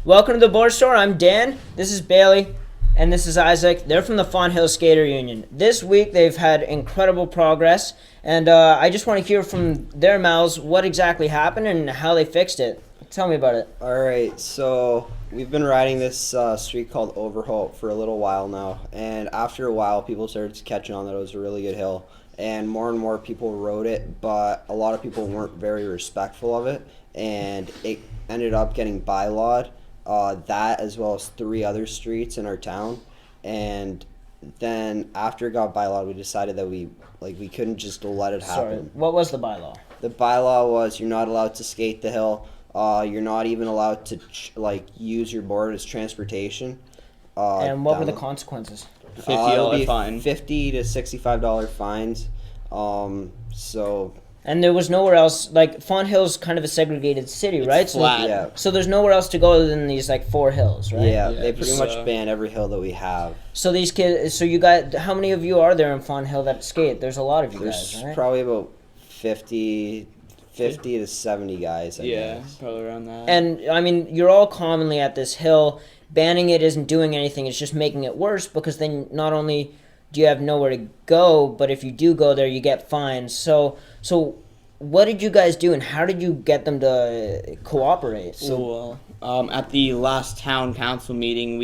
Welcome to the board store. I'm Dan. This is Bailey. And this is Isaac. They're from the Fonthill Skaters Union. This week they've had incredible progress. And I just want to hear from their mouths what exactly happened and how they fixed it. Tell me about it. All right, so we've been riding this street called Overholt for a little while now. And after a while, people started catching on that it was a really good hill. And more people rode it, but a lot of people weren't very respectful of it. And it ended up getting bylawed. That as well as 3 other streets in our town, and then after it got bylawed, we decided that we couldn't just let it happen. Sorry, what was the bylaw? The bylaw was you're not allowed to skate the hill. You're not even allowed to use your board as transportation. And what were the consequences? $50 fine. $50 to $65 fines. And there was nowhere else, Fonthill's kind of a segregated city, right? It's flat. Yeah. So there's nowhere else to go other than these 4 hills, right? Yeah, they pretty much ban every hill that we have. So these kids, how many of you are there in Fonthill that skate? There's a lot of you guys, right? There's probably about 50 to 70 guys, I guess. Probably around that. And I mean, you're all commonly at this hill. Banning it isn't doing anything, it's just making it worse, because then not only do you have nowhere to go, but if you do go there, you get fines. So what did you guys do, and how did you get them to cooperate? At the last town council meeting,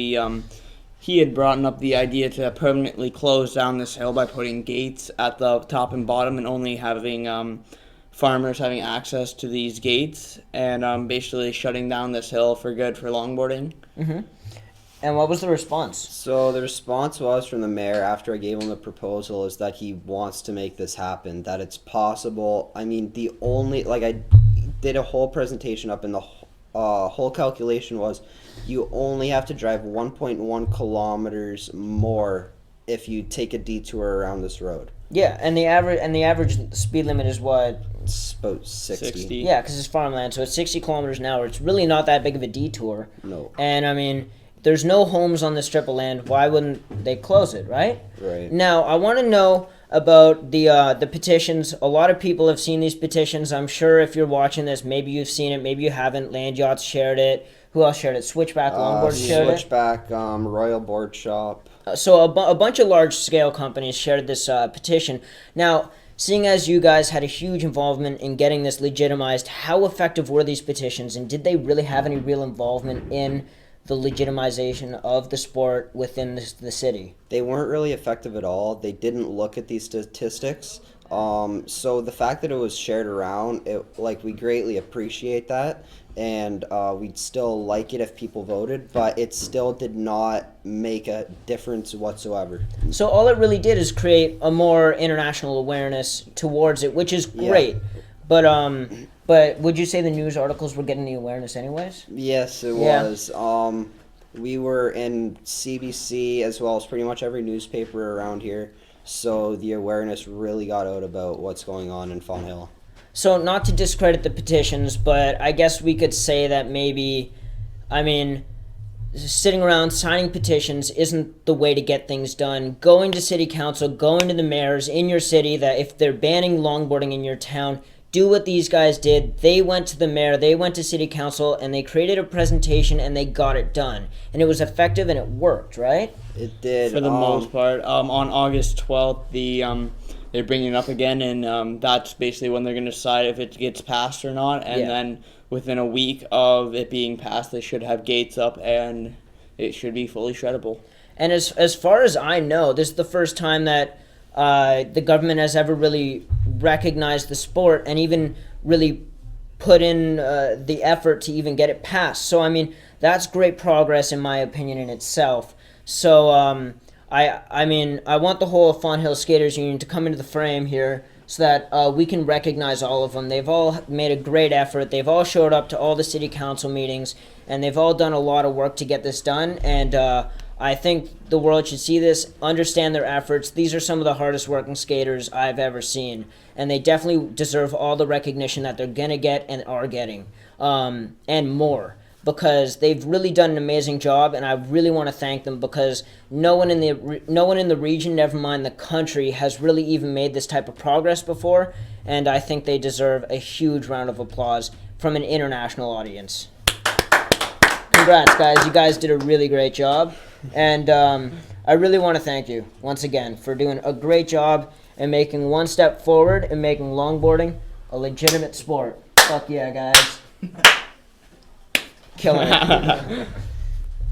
he had brought up the idea to permanently close down this hill by putting gates at the top and bottom, and only having farmers having access to these gates, and basically shutting down this hill for good for longboarding. Mm-hmm. And what was the response? So the response was from the mayor after I gave him the proposal is that he wants to make this happen, that it's possible. I mean, I did a whole presentation up, and the whole calculation was you only have to drive 1.1 kilometers more if you take a detour around this road. Yeah, and the average speed limit is what? It's about 60. Yeah, because it's farmland, so it's 60 kilometers an hour. It's really not that big of a detour. No. And I mean, there's no homes on this strip of land. Why wouldn't they close it, right? Right. Now, I want to know about the petitions. A lot of people have seen these petitions. I'm sure if you're watching this, maybe you've seen it, maybe you haven't. Land Yachts shared it. Who else shared it? Switchback Longboard shared it. Switchback, Royal Board Shop. So a bunch of large-scale companies shared this petition. Now, seeing as you guys had a huge involvement in getting this legitimized, how effective were these petitions, and did they really have any real involvement in the legitimization of the sport within the city? They weren't really effective at all. They didn't look at these statistics. So the fact that it was shared around, we greatly appreciate that, and we'd still like it if people voted, but it still did not make a difference whatsoever. So all it really did is create a more international awareness towards it, which is great. Yeah. But would you say the news articles were getting the awareness anyways? Yes, it was. We were in CBC as well as pretty much every newspaper around here, so the awareness really got out about what's going on in Fonthill. So not to discredit the petitions, but I guess we could say that sitting around signing petitions isn't the way to get things done. Going to city council, going to the mayors in your city, that if they're banning longboarding in your town, do what these guys did. They went to the mayor, they went to city council, and they created a presentation, and they got it done. And it was effective, and it worked, right? It did. For the most part. On August 12th, they're bringing it up again, and that's basically when they're going to decide if it gets passed or not. And then within a week of it being passed, they should have gates up, and it should be fully shreddable. And as far as I know, this is the first time that the government has ever really recognized the sport and even really put in the effort to even get it passed. So, I mean, that's great progress in my opinion in itself. So, I want the whole Fonthill Skaters Union to come into the frame here so that we can recognize all of them. They've all made a great effort. They've all showed up to all the city council meetings, and they've all done a lot of work to get this done. And I think the world should see this, understand their efforts. These are some of the hardest working skaters I've ever seen, and they definitely deserve all the recognition that they're going to get and are getting, and more, because they've really done an amazing job, and I really want to thank them, because no one in the region, never mind the country, has really even made this type of progress before, and I think they deserve a huge round of applause from an international audience. congrats, guys. You guys did a really great job. And I really want to thank you once again for doing a great job and making one step forward and making longboarding a legitimate sport. Fuck yeah, guys. Killing it.